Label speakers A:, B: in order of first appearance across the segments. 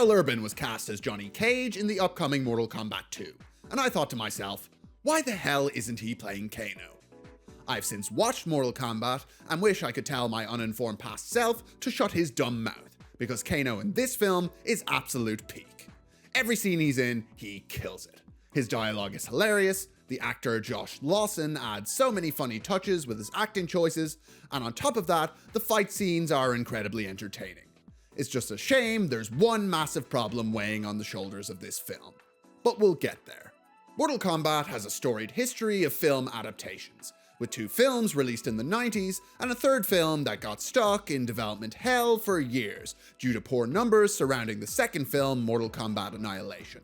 A: Karl Urban was cast as Johnny Cage in the upcoming Mortal Kombat 2, and I thought to myself, why the hell isn't he playing Kano? I've since watched Mortal Kombat and wish I could tell my uninformed past self to shut his dumb mouth, because Kano in this film is absolute peak. Every scene he's in, he kills it. His dialogue is hilarious, the actor Josh Lawson adds so many funny touches with his acting choices, and on top of that, the fight scenes are incredibly entertaining. It's just a shame there's one massive problem weighing on the shoulders of this film. But we'll get there. Mortal Kombat has a storied history of film adaptations, with 2 films released in the 90s and a 3rd film that got stuck in development hell for years due to poor numbers surrounding the 2nd film, Mortal Kombat Annihilation.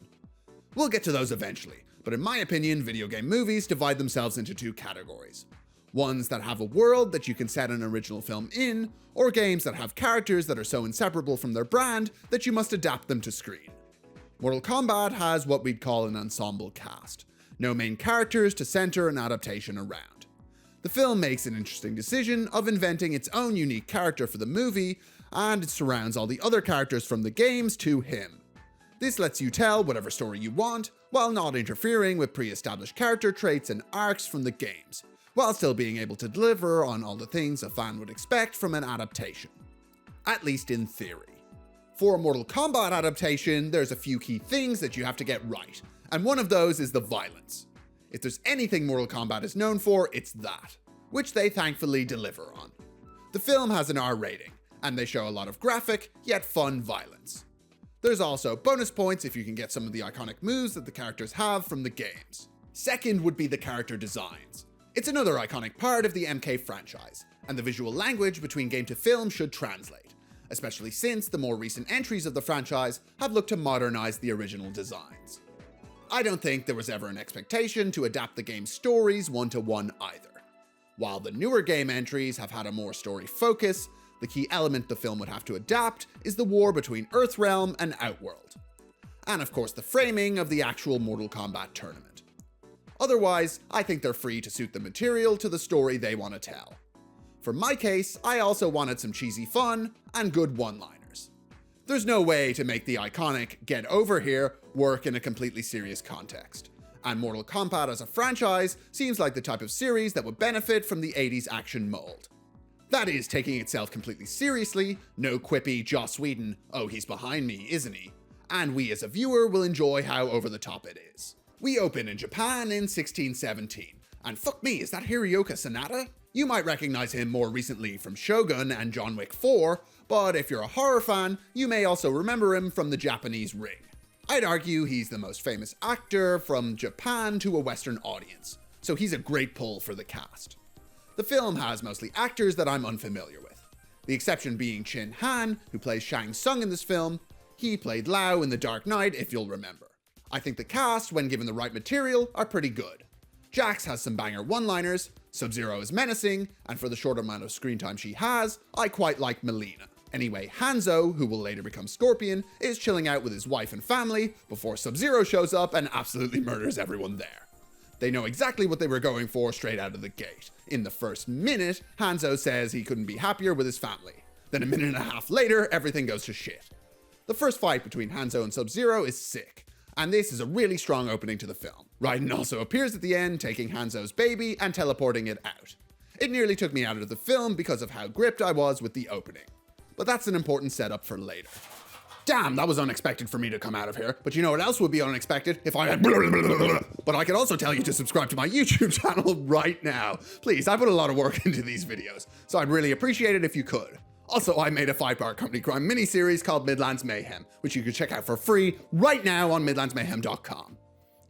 A: We'll get to those eventually, but in my opinion, video game movies divide themselves into 2 categories. Ones that have a world that you can set an original film in, or games that have characters that are so inseparable from their brand that you must adapt them to screen. Mortal Kombat has what we'd call an ensemble cast. No main characters to center an adaptation around. The film makes an interesting decision of inventing its own unique character for the movie, and it surrounds all the other characters from the games to him. This lets you tell whatever story you want, while not interfering with pre-established character traits and arcs from the games, while still being able to deliver on all the things a fan would expect from an adaptation. At least in theory. For a Mortal Kombat adaptation, there's a few key things that you have to get right, and one of those is the violence. If there's anything Mortal Kombat is known for, it's that, which they thankfully deliver on. The film has an R rating, and they show a lot of graphic, yet fun violence. There's also bonus points if you can get some of the iconic moves that the characters have from the games. Second would be the character designs. It's another iconic part of the MK franchise, and the visual language between game to film should translate, especially since the more recent entries of the franchise have looked to modernize the original designs. I don't think there was ever an expectation to adapt the game's stories one-to-one either. While the newer game entries have had a more story focus, the key element the film would have to adapt is the war between Earthrealm and Outworld. And of course the framing of the actual Mortal Kombat tournament. Otherwise, I think they're free to suit the material to the story they want to tell. For my case, I also wanted some cheesy fun and good one-liners. There's no way to make the iconic "get over here" work in a completely serious context, and Mortal Kombat as a franchise seems like the type of series that would benefit from the 80s action mold. That is, taking itself completely seriously, no quippy Joss Whedon, "oh he's behind me, isn't he?" and we as a viewer will enjoy how over the top it is. We open in Japan in 1617, and fuck me, is that Hiroyuki Sanada? You might recognize him more recently from Shogun and John Wick 4, but if you're a horror fan, you may also remember him from the Japanese Ring. I'd argue he's the most famous actor from Japan to a Western audience, so he's a great pull for the cast. The film has mostly actors that I'm unfamiliar with, the exception being Chin Han, who plays Shang Tsung in this film. He played Lao in The Dark Knight, if you'll remember. I think the cast, when given the right material, are pretty good. Jax has some banger one-liners, Sub-Zero is menacing, and for the short amount of screen time she has, I quite like Melina. Anyway, Hanzo, who will later become Scorpion, is chilling out with his wife and family before Sub-Zero shows up and absolutely murders everyone there. They know exactly what they were going for straight out of the gate. In the first minute, Hanzo says he couldn't be happier with his family. Then a minute and a half later, everything goes to shit. The first fight between Hanzo and Sub-Zero is sick, and this is a really strong opening to the film. Raiden also appears at the end, taking Hanzo's baby and teleporting it out. It nearly took me out of the film because of how gripped I was with the opening. But that's an important setup for later. Damn, that was unexpected for me to come out of here, but you know what else would be unexpected? If I had But I could also tell you to subscribe to my YouTube channel right now. Please, I put a lot of work into these videos, so I'd really appreciate it if you could. Also, I made a 5-part company crime miniseries called Midlands Mayhem, which you can check out for free right now on midlandsmayhem.com.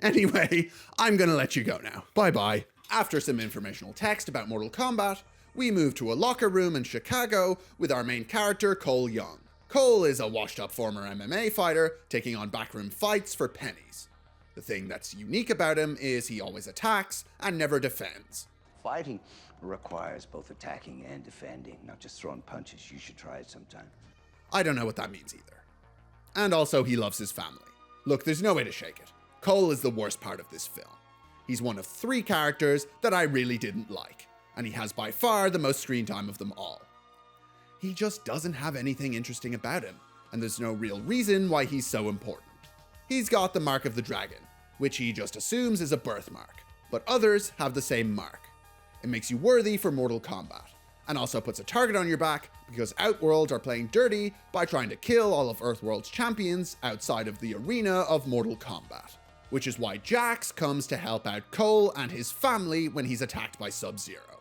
A: Anyway, I'm gonna let you go now. Bye-bye. After some informational text about Mortal Kombat, we move to a locker room in Chicago with our main character, Cole Young. Cole is a washed-up former MMA fighter, taking on backroom fights for pennies. The thing that's unique about him is he always attacks and never defends.
B: Fighting requires both attacking and defending, not just throwing punches. You should try it sometime.
A: I don't know what that means either. And also, he loves his family. Look, there's no way to shake it. Cole is the worst part of this film. He's one of 3 characters that I really didn't like, and he has by far the most screen time of them all. He just doesn't have anything interesting about him. and there's no real reason why he's so important. He's got the mark of the dragon, which he just assumes is a birthmark, but others have the same mark. It makes you worthy for Mortal Kombat, and also puts a target on your back because Outworld are playing dirty by trying to kill all of Earthworld's champions outside of the arena of Mortal Kombat, which is why Jax comes to help out Cole and his family when he's attacked by Sub-Zero.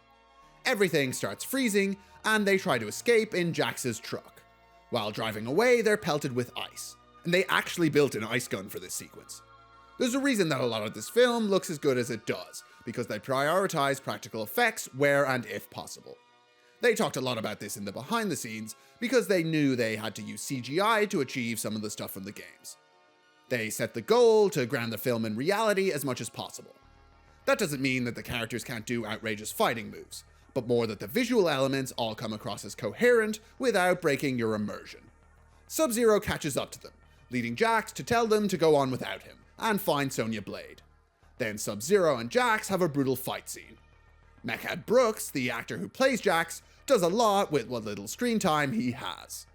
A: Everything starts freezing, and they try to escape in Jax's truck. While driving away, they're pelted with ice, and they actually built an ice gun for this sequence. There's a reason that a lot of this film looks as good as it does, because they prioritize practical effects where and if possible. They talked a lot about this in the behind the scenes because they knew they had to use CGI to achieve some of the stuff from the games. They set the goal to ground the film in reality as much as possible. That doesn't mean that the characters can't do outrageous fighting moves, but more that the visual elements all come across as coherent without breaking your immersion. Sub-Zero catches up to them, leading Jax to tell them to go on without him and find Sonya Blade. Then Sub-Zero and Jax have a brutal fight scene. Mechhead Brooks, the actor who plays Jax, does a lot with what little screen time he has.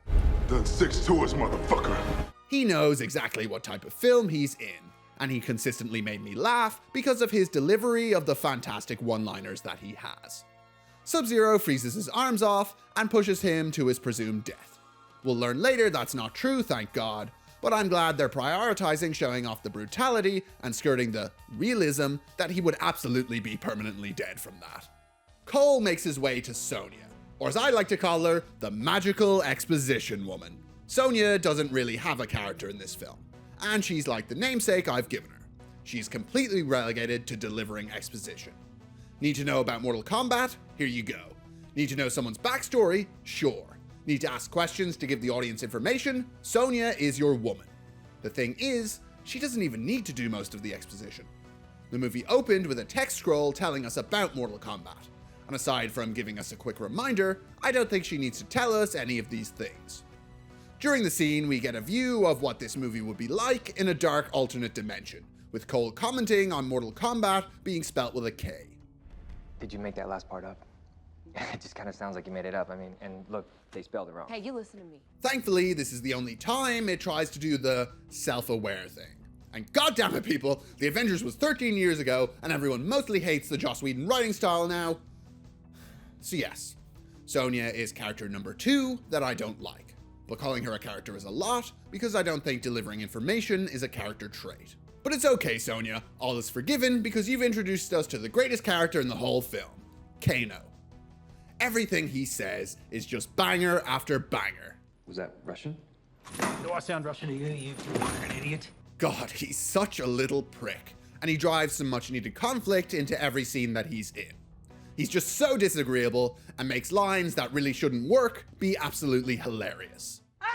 C: Done 6 tours, motherfucker.
A: He knows exactly what type of film he's in, and he consistently made me laugh because of his delivery of the fantastic one-liners that he has. Sub-Zero freezes his arms off and pushes him to his presumed death. We'll learn later that's not true, thank God, but I'm glad they're prioritizing showing off the brutality and skirting the realism that he would absolutely be permanently dead from that. Cole makes his way to Sonya, or as I like to call her, the magical exposition woman. Sonya doesn't really have a character in this film, and she's like the namesake I've given her. She's completely relegated to delivering exposition. Need to know about Mortal Kombat? Here you go. Need to know someone's backstory? Sure. Need to ask questions to give the audience information? Sonya is your woman. The thing is, she doesn't even need to do most of the exposition. The movie opened with a text scroll telling us about Mortal Kombat, and aside from giving us a quick reminder, I don't think she needs to tell us any of these things. During the scene, we get a view of what this movie would be like in a dark alternate dimension, with Cole commenting on Mortal Kombat being spelt with a K.
D: Did you make that last part up? It just kind of sounds like you made it up. I mean, and look, they spelled it wrong.
E: Hey, you listen to me.
A: Thankfully, this is the only time it tries to do the self-aware thing. And goddammit people, The Avengers was 13 years ago, and everyone mostly hates the Joss Whedon writing style now. So yes, Sonya is character number 2 that I don't like, but calling her a character is a lot because I don't think delivering information is a character trait. But it's okay, Sonya, all is forgiven because you've introduced us to the greatest character in the whole film, Kano. Everything he says is just banger after banger.
D: Was that Russian?
F: Do I sound Russian to you, you fucking idiot?
A: God, he's such a little prick, and he drives some much needed conflict into every scene that he's in. He's just so disagreeable and makes lines that really shouldn't work be absolutely hilarious.
F: Ah,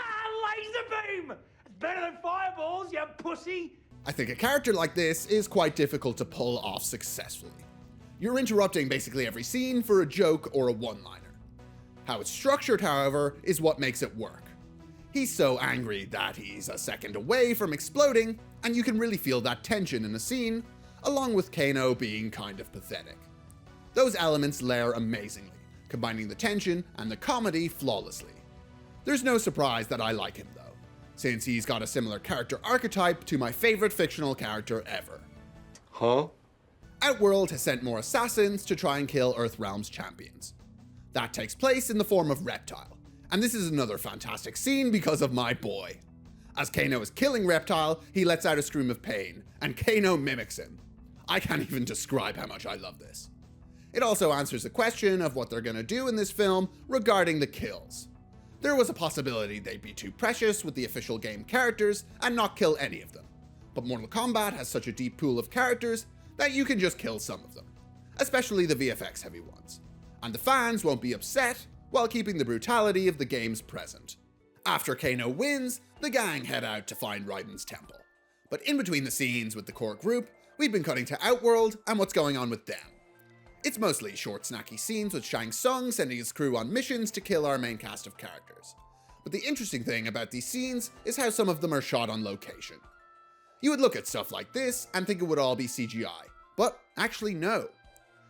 F: laser beam! It's better than fireballs, you pussy!
A: I think a character like this is quite difficult to pull off successfully. You're interrupting basically every scene for a joke or a one-liner. How it's structured, however, is what makes it work. He's so angry that he's a second away from exploding, and you can really feel that tension in a scene, along with Kano being kind of pathetic. Those elements layer amazingly, combining the tension and the comedy flawlessly. There's no surprise that I like him though, since he's got a similar character archetype to my favorite fictional character ever.
D: Huh?
A: Outworld has sent more assassins to try and kill Earthrealm's champions. That takes place in the form of Reptile, and this is another fantastic scene because of my boy. As Kano is killing Reptile, he lets out a scream of pain, and Kano mimics him. I can't even describe how much I love this. It also answers the question of what they're gonna do in this film regarding the kills. There was a possibility they'd be too precious with the official game characters and not kill any of them, but Mortal Kombat has such a deep pool of characters that you can just kill some of them, especially the VFX heavy ones, and the fans won't be upset while keeping the brutality of the games present. After Kano wins, the gang head out to find Raiden's temple, but in between the scenes with the core group, we've been cutting to Outworld and what's going on with them. It's mostly short snacky scenes with Shang Tsung sending his crew on missions to kill our main cast of characters. But the interesting thing about these scenes is how some of them are shot on location. You would look at stuff like this and think it would all be CGI, but actually no.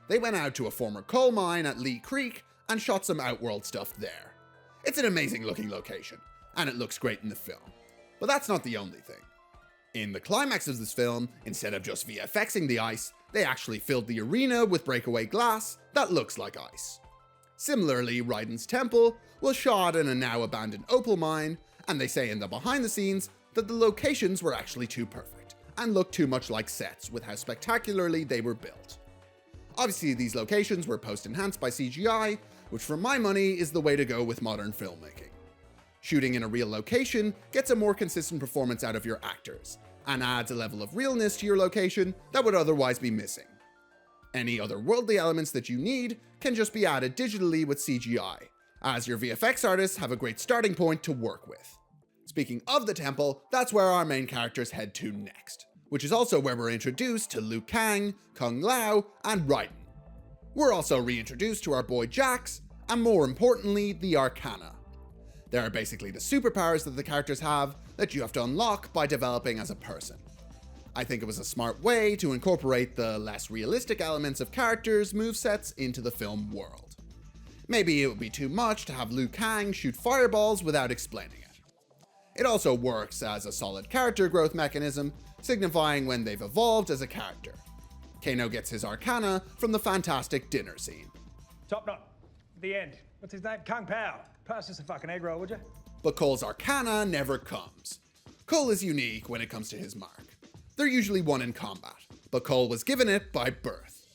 A: They went out to a former coal mine at Lee Creek and shot some Outworld stuff there. It's an amazing looking location, and it looks great in the film. But that's not the only thing. In the climax of this film, instead of just VFXing the ice, they actually filled the arena with breakaway glass that looks like ice. Similarly, Raiden's temple was shot in a now abandoned opal mine, and they say in the behind the scenes that the locations were actually too perfect and looked too much like sets with how spectacularly they were built. Obviously, these locations were post-enhanced by CGI, which for my money is the way to go with modern filmmaking. Shooting in a real location gets a more consistent performance out of your actors, and adds a level of realness to your location that would otherwise be missing. Any otherworldly elements that you need can just be added digitally with CGI, as your VFX artists have a great starting point to work with. Speaking of the temple, that's where our main characters head to next, which is also where we're introduced to Liu Kang, Kung Lao, and Raiden. We're also reintroduced to our boy Jax, and more importantly, the arcana. They are basically the superpowers that the characters have that you have to unlock by developing as a person. I think it was a smart way to incorporate the less realistic elements of characters' movesets into the film world. Maybe it would be too much to have Liu Kang shoot fireballs without explaining it. It also works as a solid character growth mechanism, signifying when they've evolved as a character. Kano gets his arcana from the fantastic dinner scene.
F: Top knot. The end. What's his name? Kung Pao. Pass us a fucking egg roll, would you?
A: But Cole's arcana never comes. Cole is unique when it comes to his mark. They're usually won in combat, but Cole was given it by birth.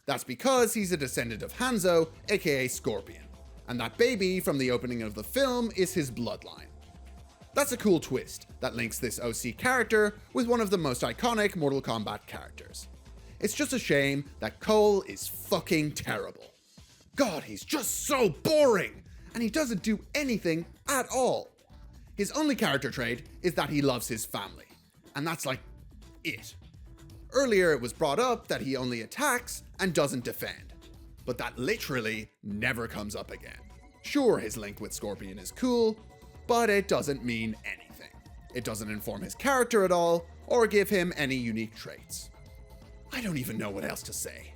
A: That's because he's a descendant of Hanzo, aka Scorpion, and that baby from the opening of the film is his bloodline. That's a cool twist that links this OC character with one of the most iconic Mortal Kombat characters. It's just a shame that Cole is fucking terrible. God, he's just so boring! And he doesn't do anything at all. His only character trait is that he loves his family, and that's like it. Earlier it was brought up that he only attacks and doesn't defend, but that literally never comes up again. Sure, his link with Scorpion is cool, but it doesn't mean anything. It doesn't inform his character at all, or give him any unique traits. I don't even know what else to say.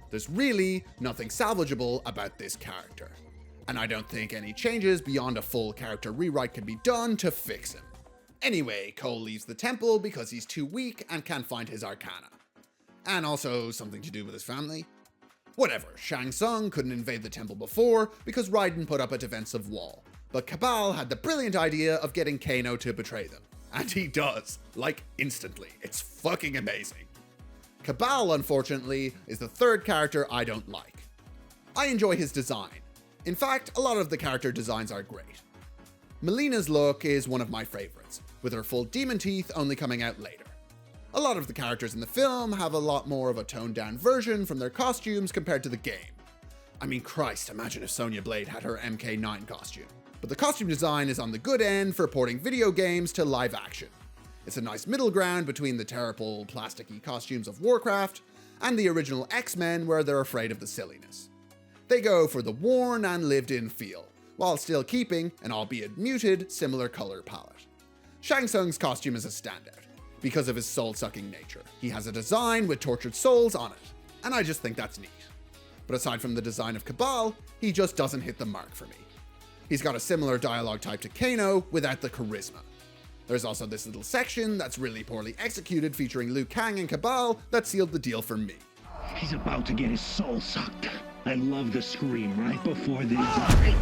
A: There's really nothing salvageable about this character. And I don't think any changes beyond a full character rewrite can be done to fix him. Anyway, Cole leaves the temple because he's too weak and can't find his arcana. And also something to do with his family. Whatever, Shang Tsung couldn't invade the temple before because Raiden put up a defensive wall. But Kabal had the brilliant idea of getting Kano to betray them. And he does, like instantly. It's fucking amazing. Kabal, unfortunately, is the third character I don't like. I enjoy his design. In fact, a lot of the character designs are great. Melina's look is one of my favorites, with her full demon teeth only coming out later. A lot of the characters in the film have a lot more of a toned down version from their costumes compared to the game. I mean, Christ, imagine if Sonya Blade had her MK9 costume. But the costume design is on the good end for porting video games to live action. It's a nice middle ground between the terrible plasticky costumes of Warcraft and the original X-Men where they're afraid of the silliness. They go for the worn and lived-in feel, while still keeping an albeit muted similar color palette. Shang Tsung's costume is a standout, because of his soul-sucking nature. He has a design with tortured souls on it, and I just think that's neat. But aside from the design of Kabal, he just doesn't hit the mark for me. He's got a similar dialogue type to Kano without the charisma. There's also this little section that's really poorly executed featuring Liu Kang and Kabal that sealed the deal for me.
E: He's about to get his soul sucked. I love the scream right before they die.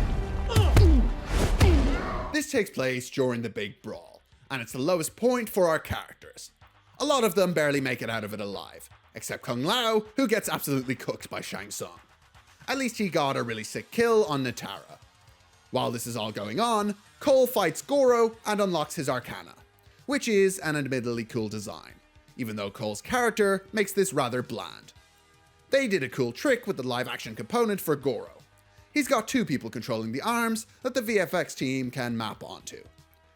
A: This takes place during the big brawl, and it's the lowest point for our characters. A lot of them barely make it out of it alive, except Kung Lao, who gets absolutely cooked by Shang Tsung. At least he got a really sick kill on Natara. While this is all going on, Cole fights Goro and unlocks his arcana, which is an admittedly cool design, even though Cole's character makes this rather bland. They did a cool trick with the live action component for Goro. He's got two people controlling the arms that the VFX team can map onto.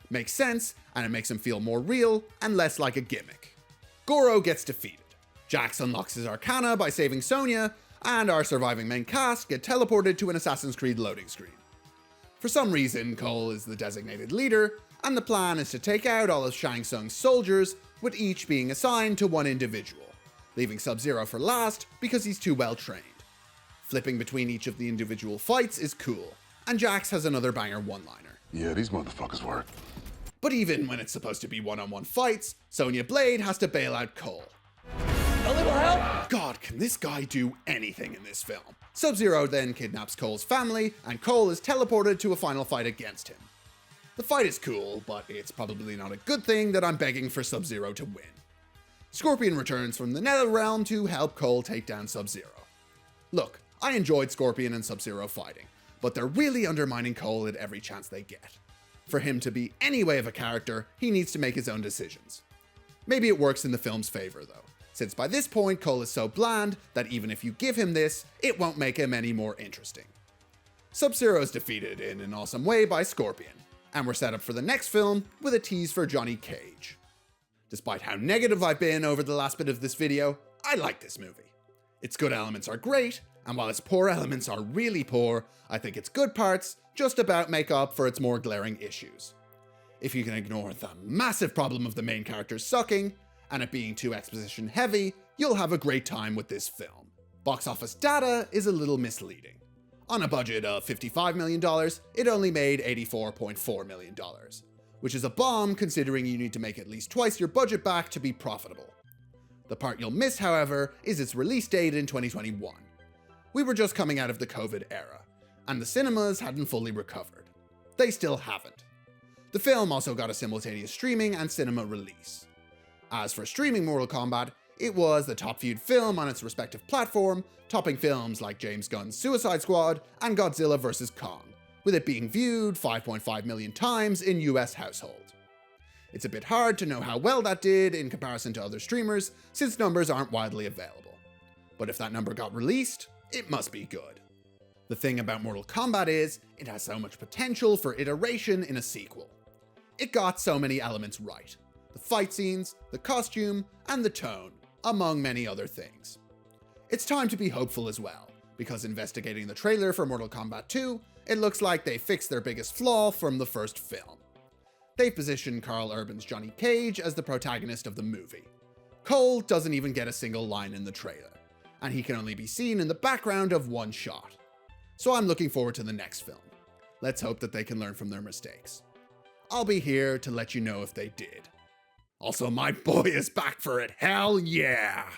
A: Makes sense, and it makes him feel more real and less like a gimmick. Goro gets defeated. Jax unlocks his arcana by saving Sonya, and our surviving main cast get teleported to an Assassin's Creed loading screen. For some reason, Cole is the designated leader, and the plan is to take out all of Shang Tsung's soldiers, with each being assigned to one individual, leaving Sub-Zero for last because he's too well trained. Flipping between each of the individual fights is cool, and Jax has another banger one-liner.
C: Yeah, these motherfuckers work.
A: But even when it's supposed to be one-on-one fights, Sonya Blade has to bail out Cole.
F: A little help?
A: God, can this guy do anything in this film? Sub-Zero then kidnaps Cole's family, and Cole is teleported to a final fight against him. The fight is cool, but it's probably not a good thing that I'm begging for Sub-Zero to win. Scorpion returns from the Netherrealm to help Cole take down Sub-Zero. Look, I enjoyed Scorpion and Sub-Zero fighting, but they're really undermining Cole at every chance they get. For him to be any way of a character, he needs to make his own decisions. Maybe it works in the film's favor though, since by this point Cole is so bland that even if you give him this, it won't make him any more interesting. Sub-Zero is defeated in an awesome way by Scorpion, and we're set up for the next film with a tease for Johnny Cage. Despite how negative I've been over the last bit of this video, I like this movie. Its good elements are great, and while its poor elements are really poor, I think its good parts just about make up for its more glaring issues. If you can ignore the massive problem of the main characters sucking, and it being too exposition heavy, you'll have a great time with this film. Box office data is a little misleading. On a budget of $55 million, it only made $84.4 million, which is a bomb considering you need to make at least twice your budget back to be profitable. The part you'll miss, however, is its release date in 2021. We were just coming out of the COVID era, and the cinemas hadn't fully recovered. They still haven't. The film also got a simultaneous streaming and cinema release. As for streaming Mortal Kombat, it was the top viewed film on its respective platform, topping films like James Gunn's Suicide Squad and Godzilla vs. Kong, with it being viewed 5.5 million times in US households. It's a bit hard to know how well that did in comparison to other streamers, since numbers aren't widely available. But if that number got released, it must be good. The thing about Mortal Kombat is, it has so much potential for iteration in a sequel. It got so many elements right. The fight scenes, the costume, and the tone, among many other things. It's time to be hopeful as well, because investigating the trailer for Mortal Kombat 2, it looks like they fixed their biggest flaw from the first film. They've positioned Karl Urban's Johnny Cage as the protagonist of the movie. Cole doesn't even get a single line in the trailer, and he can only be seen in the background of one shot. So I'm looking forward to the next film. Let's hope that they can learn from their mistakes. I'll be here to let you know if they did. Also, my boy is back for it, hell yeah!